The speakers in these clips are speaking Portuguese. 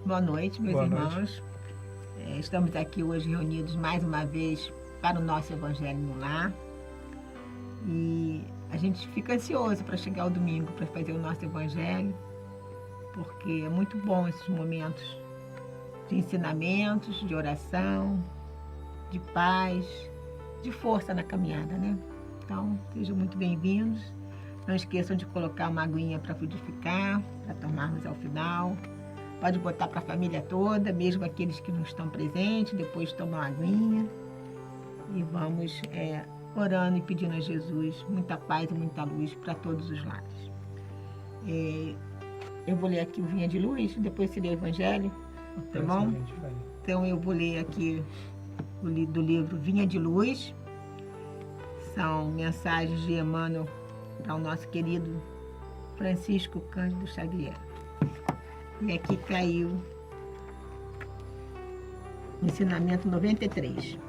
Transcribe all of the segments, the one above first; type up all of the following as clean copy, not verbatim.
Boa noite, meus Boa irmãos. noite. Estamos aqui hoje reunidos mais uma vez para o nosso Evangelho no Lar. E a gente fica ansioso para chegar o domingo para fazer o nosso Evangelho, porque é muito bom esses momentos de ensinamentos, de oração, de paz, de força na caminhada, né? Então, sejam muito bem-vindos. Não esqueçam de colocar uma aguinha para frutificar, para tomarmos ao final. Pode botar para a família toda, mesmo aqueles que não estão presentes, depois tomam uma aguinha. E vamos orando e pedindo a Jesus muita paz e muita luz para todos os lares. Eu vou ler aqui o Vinha de Luz, depois se lê o Evangelho, tá bom? Então eu vou ler aqui do livro Vinha de Luz. São mensagens de Emmanuel para o nosso querido Francisco Cândido Xavier. E aqui caiu ensinamento 93.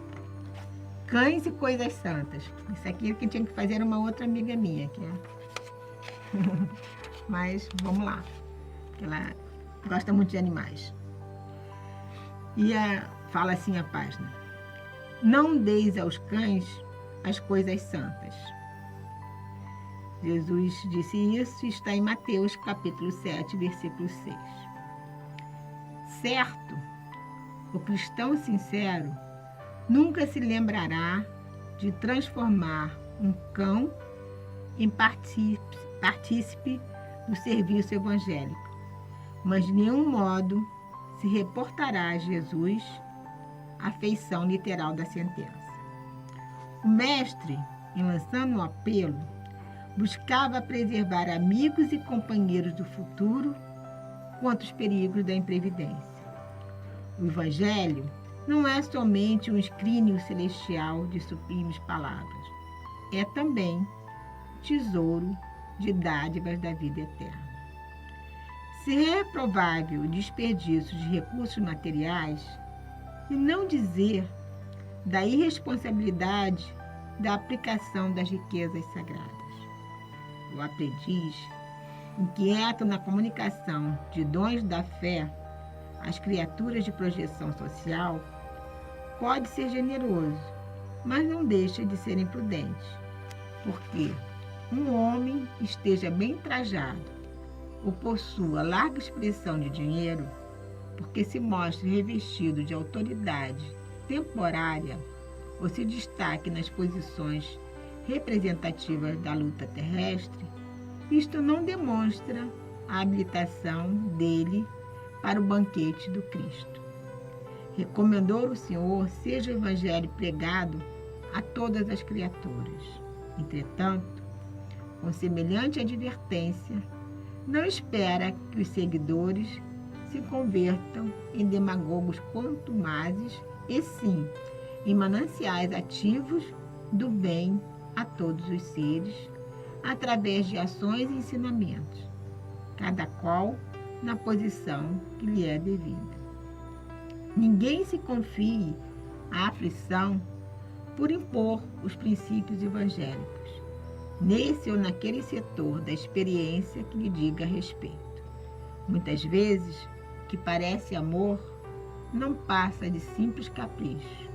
Cães e coisas santas. Isso aqui que tinha que fazer era uma outra amiga minha, que é. Mas vamos lá. Ela gosta muito de animais. E fala assim a página: não deis aos cães as coisas santas. Jesus disse isso, está em Mateus capítulo 7, versículo 6. Certo, o cristão sincero nunca se lembrará de transformar um cão em partícipe do serviço evangélico, mas de nenhum modo se reportará a Jesus a feição literal da sentença. O mestre, em lançando um apelo, buscava preservar amigos e companheiros do futuro contra os perigos da imprevidência. O Evangelho não é somente um escrínio celestial de sublimes palavras, é também tesouro de dádivas da vida eterna. Se é provável o desperdício de recursos materiais, e não dizer da irresponsabilidade da aplicação das riquezas sagradas. O aprendiz, inquieto na comunicação de dons da fé às criaturas de projeção social, pode ser generoso, mas não deixa de ser imprudente, porque um homem esteja bem trajado ou possua larga expressão de dinheiro, porque se mostre revestido de autoridade temporária ou se destaque nas posições representativas da luta terrestre, isto não demonstra a habilitação dele para o banquete do Cristo. Recomendou o Senhor seja o Evangelho pregado a todas as criaturas. Entretanto, com semelhante advertência, não espera que os seguidores se convertam em demagogos contumazes e sim em mananciais ativos do bem a todos os seres, através de ações e ensinamentos, cada qual na posição que lhe é devida. Ninguém se confie à aflição por impor os princípios evangélicos, nesse ou naquele setor da experiência que lhe diga a respeito. Muitas vezes, o que parece amor não passa de simples capricho.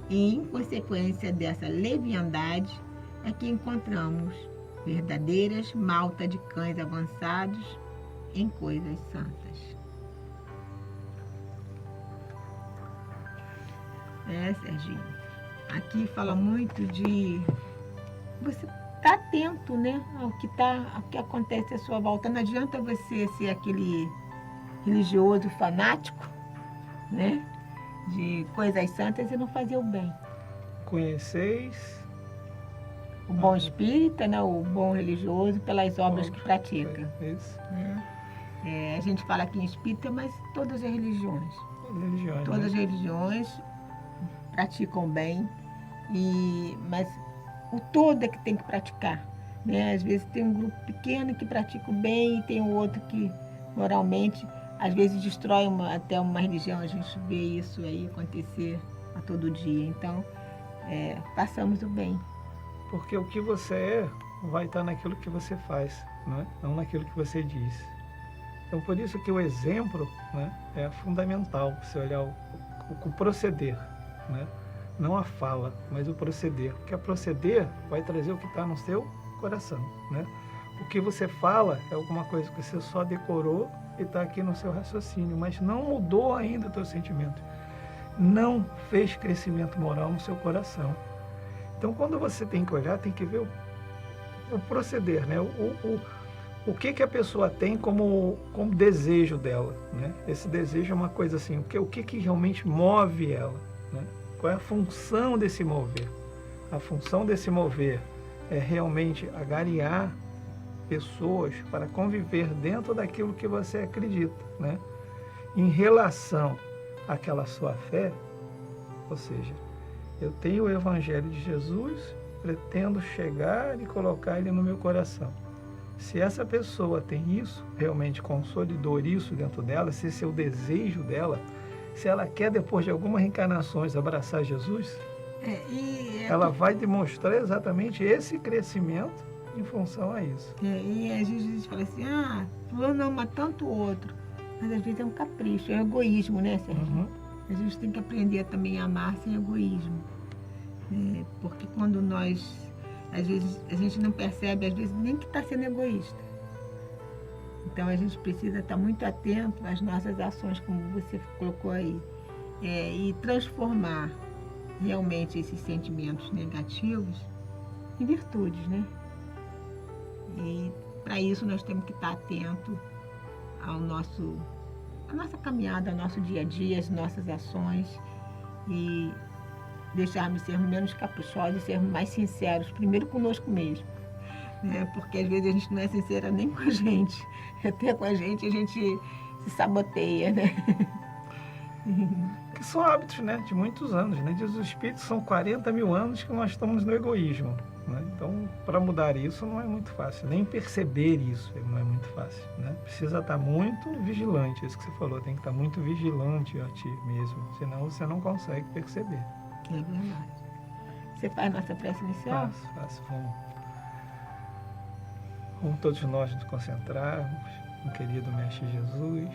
E, em consequência dessa leviandade, é que encontramos verdadeiras malta de cães avançados em coisas santas. Serginho, aqui fala muito de você estar atento, né, ao que acontece à sua volta. Não adianta você ser aquele religioso fanático, né, de coisas santas e não fazer o bem. Conheceis o bom espírita, né, o bom religioso, pelas obras que pratica. Isso. A gente fala aqui em espírita, mas todas as religiões. Todas as religiões praticam bem, mas o todo é que tem que praticar. Né? Às vezes tem um grupo pequeno que pratica o bem e tem o outro que moralmente, às vezes destrói até uma religião. A gente vê isso aí acontecer a todo dia. Então, façamos o bem. Porque o que você é vai estar naquilo que você faz, não é? Não naquilo que você diz. Então, por isso que o exemplo, né, é fundamental, você olhar o proceder, né? Não a fala, mas o proceder. Porque a proceder vai trazer o que está no seu coração, né? O que você fala é alguma coisa que você só decorou e está aqui no seu raciocínio, mas não mudou ainda o teu sentimento. Não fez crescimento moral no seu coração. Então, quando você tem que olhar, tem que ver o proceder, né? O que a pessoa tem como desejo dela, né? Esse desejo é uma coisa assim, o que realmente move ela, né? Qual é a função desse mover? A função desse mover é realmente agariar pessoas para conviver dentro daquilo que você acredita, né? Em relação àquela sua fé, ou seja, eu tenho o Evangelho de Jesus, pretendo chegar e colocar ele no meu coração. Se essa pessoa tem isso, realmente consolidou isso dentro dela, se esse é o desejo dela, se ela quer depois de algumas reencarnações abraçar Jesus, ela vai demonstrar exatamente esse crescimento em função a isso. E às vezes a gente fala assim, fulano ama tanto o outro, mas às vezes é um capricho, é um egoísmo, né, Sérgio? Uhum. A gente tem que aprender também a amar sem egoísmo, porque quando às vezes a gente não percebe, às vezes nem que está sendo egoísta. Então a gente precisa estar muito atento às nossas ações, como você colocou aí, e transformar realmente esses sentimentos negativos em virtudes, né? E para isso nós temos que estar atento à nossa caminhada, ao nosso dia a dia, às nossas ações e deixarmos de sermos menos caprichosos e sermos mais sinceros, primeiro conosco mesmo, né? Porque às vezes a gente não é sincera nem com a gente, até com a gente se saboteia, né? Que são hábitos, né, de muitos anos, né? Diz os Espíritos, são 40 mil anos que nós estamos no egoísmo, né? Então, para mudar isso não é muito fácil, nem perceber isso não é muito fácil, né? Precisa estar muito vigilante, isso que você falou, tem que estar muito vigilante a ti mesmo, senão você não consegue perceber. É verdade. Você faz nossa prece inicial? Faço. Vamos todos nós nos concentrarmos no querido Mestre Jesus.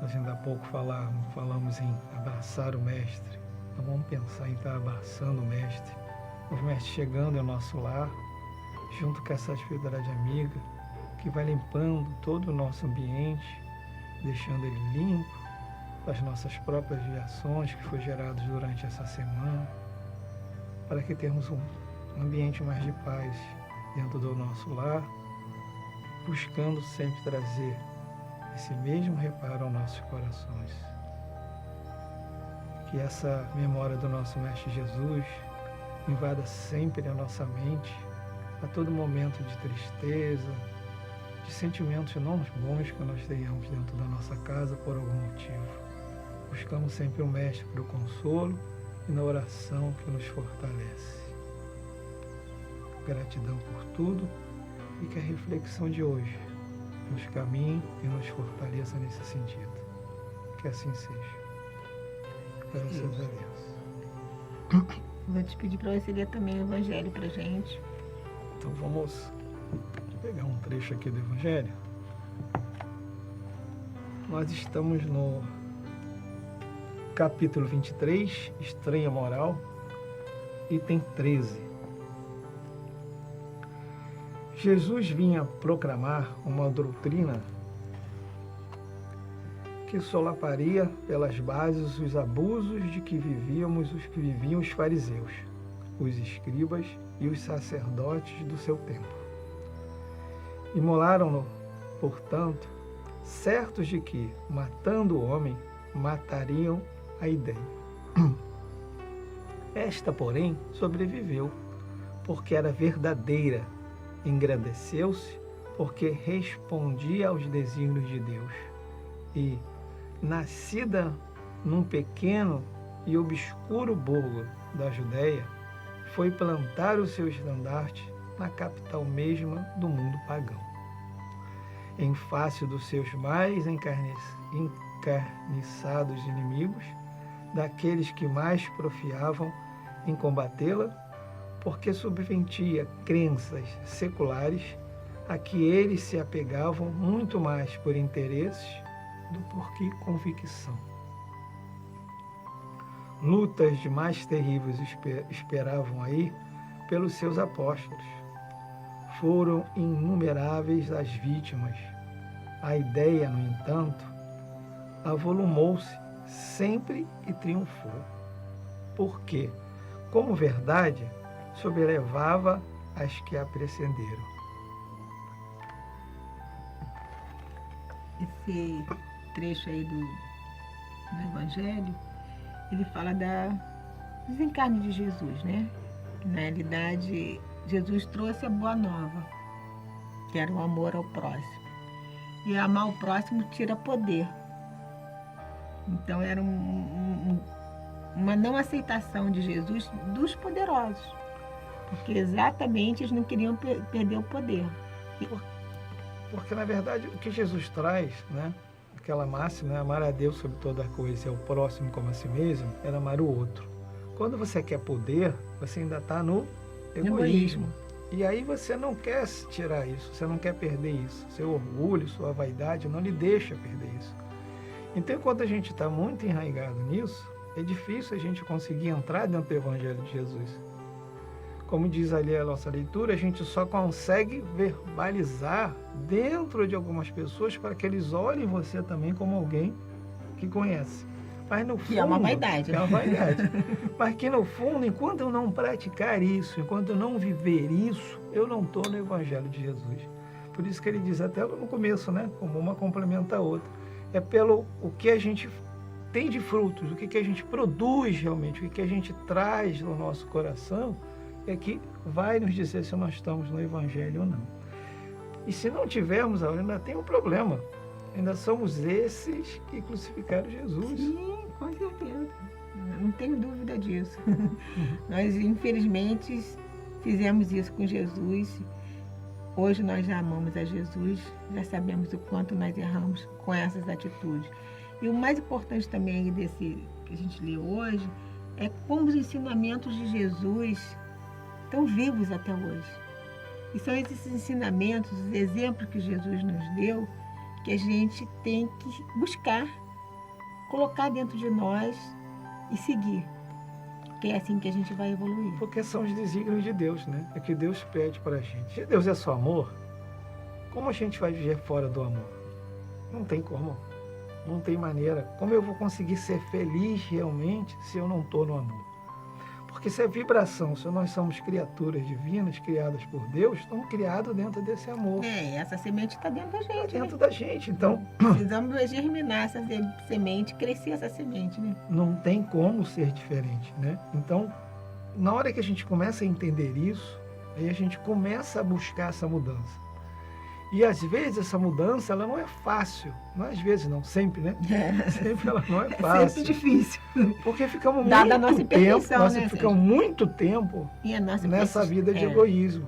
Nós ainda há pouco falamos em abraçar o Mestre. Então vamos pensar em estar abraçando o Mestre. O Mestre chegando ao nosso lar, junto com essa atividade amiga, que vai limpando todo o nosso ambiente, deixando ele limpo, das nossas próprias viações que foi geradas durante essa semana, para que tenhamos um ambiente mais de paz dentro do nosso lar, buscando sempre trazer esse mesmo reparo aos nossos corações. Que essa memória do nosso Mestre Jesus invada sempre a nossa mente, a todo momento de tristeza, de sentimentos não bons que nós tenhamos dentro da nossa casa por algum motivo. Buscamos sempre o Mestre para o consolo e na oração que nos fortalece. Gratidão por tudo e que a reflexão de hoje nos caminhe e nos fortaleça nesse sentido. Que assim seja. Graças a Deus. Vou te pedir para você ler também o Evangelho para a gente. Então vamos pegar um trecho aqui do Evangelho. Nós estamos no capítulo 23, Estranha Moral, item 13. Jesus vinha proclamar uma doutrina que solaparia pelas bases os abusos de que viviam os fariseus, os escribas e os sacerdotes do seu tempo. Imolaram-no, portanto, certos de que, matando o homem, matariam a ideia. Esta, porém, sobreviveu, porque era verdadeira, engrandeceu-se, porque respondia aos desígnios de Deus, e, nascida num pequeno e obscuro burgo da Judéia, foi plantar o seu estandarte na capital mesma do mundo pagão. Em face dos seus mais encarniçados inimigos, daqueles que mais profiavam em combatê-la, porque subvertia crenças seculares, a que eles se apegavam muito mais por interesses do que convicção. Lutas de mais terríveis esperavam aí pelos seus apóstolos. Foram inumeráveis as vítimas. A ideia, no entanto, avolumou-se sempre e triunfou. Porque, como verdade, sobrelevava as que a precederam. Esse trecho aí do Evangelho, ele fala dos encarnes de Jesus, né? Na realidade, Jesus trouxe a boa nova, que era o amor ao próximo. E amar o próximo tira poder. Então era uma não aceitação de Jesus dos poderosos. Porque exatamente eles não queriam perder o poder. Porque, na verdade, o que Jesus traz, né? Aquela máxima, né? Amar a Deus sobre toda a coisa e ao próximo como a si mesmo, é amar o outro. Quando você quer poder, você ainda está no egoísmo. E aí você não quer tirar isso, você não quer perder isso. Seu orgulho, sua vaidade não lhe deixa perder isso. Então, enquanto a gente está muito enraizado nisso, é difícil a gente conseguir entrar dentro do Evangelho de Jesus. Como diz ali a nossa leitura, a gente só consegue verbalizar dentro de algumas pessoas para que eles olhem você também como alguém que conhece. Mas no fundo, que é uma vaidade. É uma vaidade. Mas que no fundo, enquanto eu não praticar isso, enquanto eu não viver isso, eu não estou no Evangelho de Jesus. Por isso que ele diz até no começo, né? Como uma complementa a outra. É pelo o que a gente tem de frutos, o que a gente produz realmente, o que a gente traz no nosso coração, é que vai nos dizer se nós estamos no Evangelho ou não. E se não tivermos, ainda tem um problema. Ainda somos esses que crucificaram Jesus. Sim, com certeza. Não tenho dúvida disso. Nós, infelizmente, fizemos isso com Jesus. Hoje nós já amamos a Jesus, já sabemos o quanto nós erramos com essas atitudes. E o mais importante também desse que a gente lê hoje é como os ensinamentos de Jesus estão vivos até hoje. E são esses ensinamentos, os exemplos que Jesus nos deu, que a gente tem que buscar, colocar dentro de nós e seguir. Que é assim que a gente vai evoluir. Porque são os desígnios de Deus, né? É que Deus pede para a gente. Se Deus é só amor, como a gente vai viver fora do amor? Não tem como. Não tem maneira. Como eu vou conseguir ser feliz realmente se eu não estou no amor? Porque se é vibração, se nós somos criaturas divinas, criadas por Deus, estamos criados dentro desse amor. Essa semente está dentro da gente. Está dentro da gente, então... Precisamos germinar essa semente, crescer essa semente, né? Não tem como ser diferente, né? Então, na hora que a gente começa a entender isso, aí a gente começa a buscar essa mudança. E às vezes essa mudança, ela não é fácil. Não às vezes não, sempre, né? Sempre ela não é fácil. É sempre difícil. Porque ficamos Dada muito a nossa tempo, né, ficamos muito tempo nessa vida de egoísmo.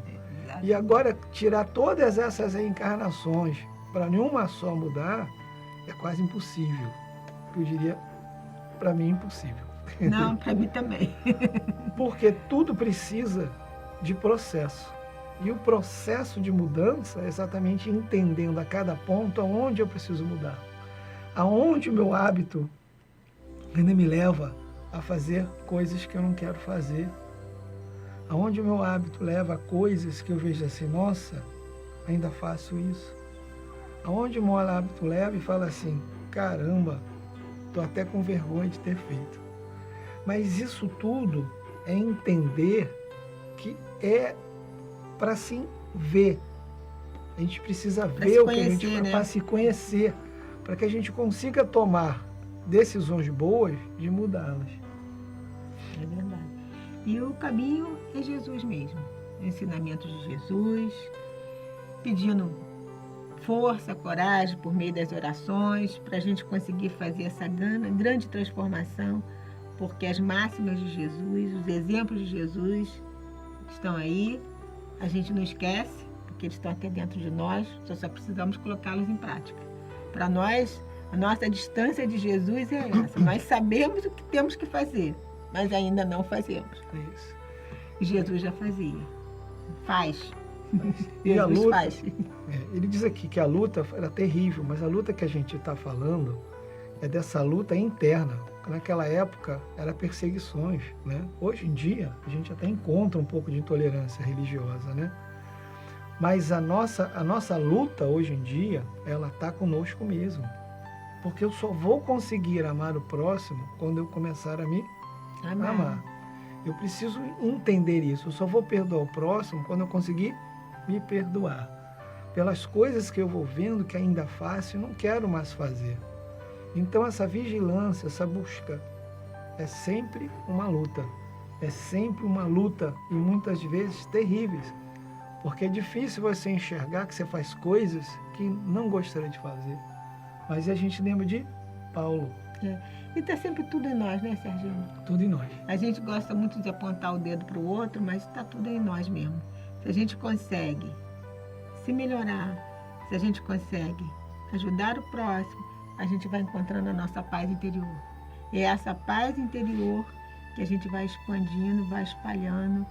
E agora, tirar todas essas reencarnações para nenhuma só mudar, é quase impossível. Eu diria, para mim, impossível. Não, para mim também. Porque tudo precisa de processo. E o processo de mudança é exatamente entendendo a cada ponto aonde eu preciso mudar. Aonde o meu hábito ainda me leva a fazer coisas que eu não quero fazer. Aonde o meu hábito leva a coisas que eu vejo assim, nossa, ainda faço isso. Aonde o meu hábito leva e fala assim, caramba, estou até com vergonha de ter feito. Mas isso tudo é entender que é para se ver. A gente precisa ver o que a gente faz para se conhecer, para que a gente consiga tomar decisões boas de mudá-las. É verdade. E o caminho é Jesus mesmo. Ensinamentos de Jesus, pedindo força, coragem por meio das orações, para a gente conseguir fazer essa grande transformação, porque as máximas de Jesus, os exemplos de Jesus estão aí. A gente não esquece, porque eles estão aqui dentro de nós, só precisamos colocá-los em prática. Para nós, a nossa distância de Jesus é essa. Nós sabemos o que temos que fazer, mas ainda não fazemos. Isso. Jesus já fazia. Faz. E a Jesus luta, faz. ele diz aqui que a luta era terrível, mas a luta que a gente está falando é dessa luta interna. Naquela época, era perseguições, né? Hoje em dia, a gente até encontra um pouco de intolerância religiosa, né? Mas a nossa luta hoje em dia, ela está conosco mesmo. Porque eu só vou conseguir amar o próximo quando eu começar a me amar. Eu preciso entender isso. Eu só vou perdoar o próximo quando eu conseguir me perdoar. Pelas coisas que eu vou vendo que ainda faço e não quero mais fazer. Então essa vigilância, essa busca, é sempre uma luta. É sempre uma luta e muitas vezes terríveis. Porque é difícil você enxergar que você faz coisas que não gostaria de fazer. Mas a gente lembra de Paulo. E está sempre tudo em nós, né, Serginho? Tudo em nós. A gente gosta muito de apontar o dedo para o outro, mas está tudo em nós mesmo. Se a gente consegue se melhorar, se a gente consegue ajudar o próximo, a gente vai encontrando a nossa paz interior. E é essa paz interior que a gente vai expandindo, vai espalhando,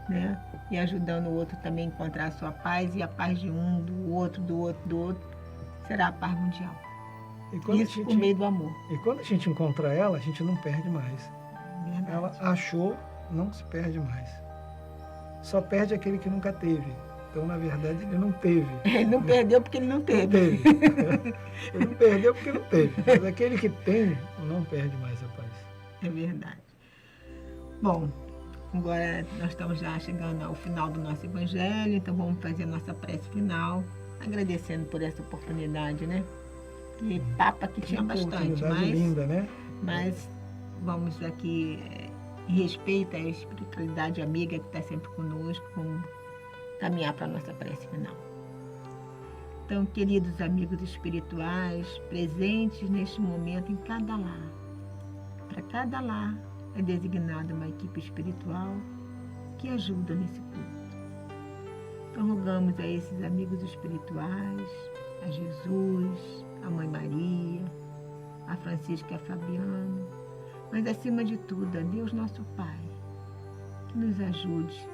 né? E ajudando o outro também a encontrar a sua paz, e a paz de um, do outro, será a paz mundial. Isso por meio do amor. E quando a gente encontra ela, a gente não perde mais. Verdade. Ela achou, não se perde mais. Só perde aquele que nunca teve. Então, na verdade, ele não teve. Ele não perdeu porque ele não teve. Não teve. Ele não perdeu porque não teve. Mas aquele que tem, não perde mais a paz. É verdade. Bom, agora nós estamos já chegando ao final do nosso evangelho, então vamos fazer a nossa prece final, agradecendo por essa oportunidade, né? E papo aqui tinha bastante, linda, né? Mas vamos aqui, em respeito à espiritualidade amiga que está sempre conosco, vamos caminhar para a nossa prece final. Então, queridos amigos espirituais, presentes neste momento em cada lar, para cada lar é designada uma equipe espiritual que ajuda nesse culto. Então, rogamos a esses amigos espirituais, a Jesus, a Mãe Maria, a Francisca e a Fabiana, mas acima de tudo a Deus nosso Pai, que nos ajude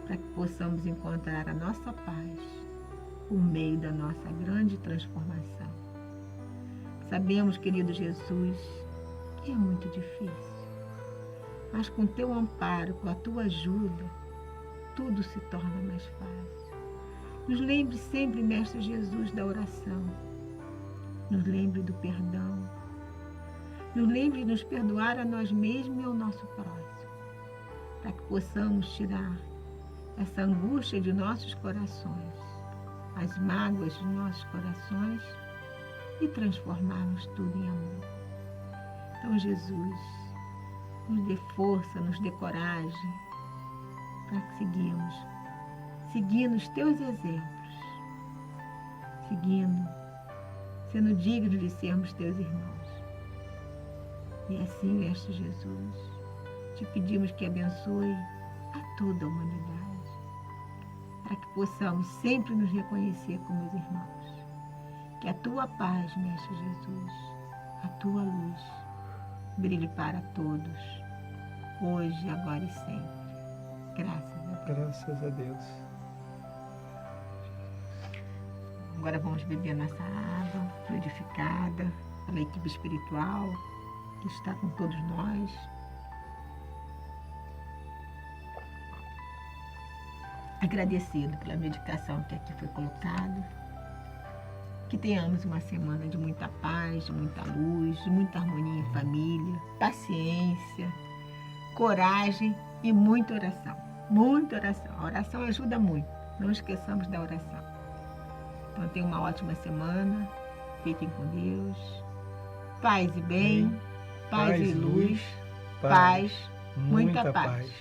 para que possamos encontrar a nossa paz por meio da nossa grande transformação. Sabemos, querido Jesus, que é muito difícil, mas com teu amparo, com a tua ajuda, tudo se torna mais fácil. Nos lembre sempre, Mestre Jesus, da oração. Nos lembre do perdão. Nos lembre de nos perdoar a nós mesmos e ao nosso próximo, para que possamos tirar essa angústia de nossos corações, as mágoas de nossos corações e transformarmos tudo em amor. Então, Jesus, nos dê força, nos dê coragem para que seguindo os teus exemplos, sendo dignos de sermos teus irmãos. E assim, Mestre Jesus, te pedimos que abençoe a toda a humanidade, para que possamos sempre nos reconhecer como os irmãos. Que a tua paz, Mestre Jesus, a tua luz, brilhe para todos, hoje, agora e sempre. Graças a Deus. Graças a Deus. Agora vamos beber nossa água purificada pela equipe espiritual que está com todos nós. Agradecido pela medicação que aqui foi colocada. Que tenhamos uma semana de muita paz, de muita luz, de muita harmonia em família, paciência, coragem e muita oração. Muita oração. A oração ajuda muito. Não esqueçamos da oração. Então tenham uma ótima semana. Fiquem com Deus. Paz e bem, paz e luz, paz, muita paz.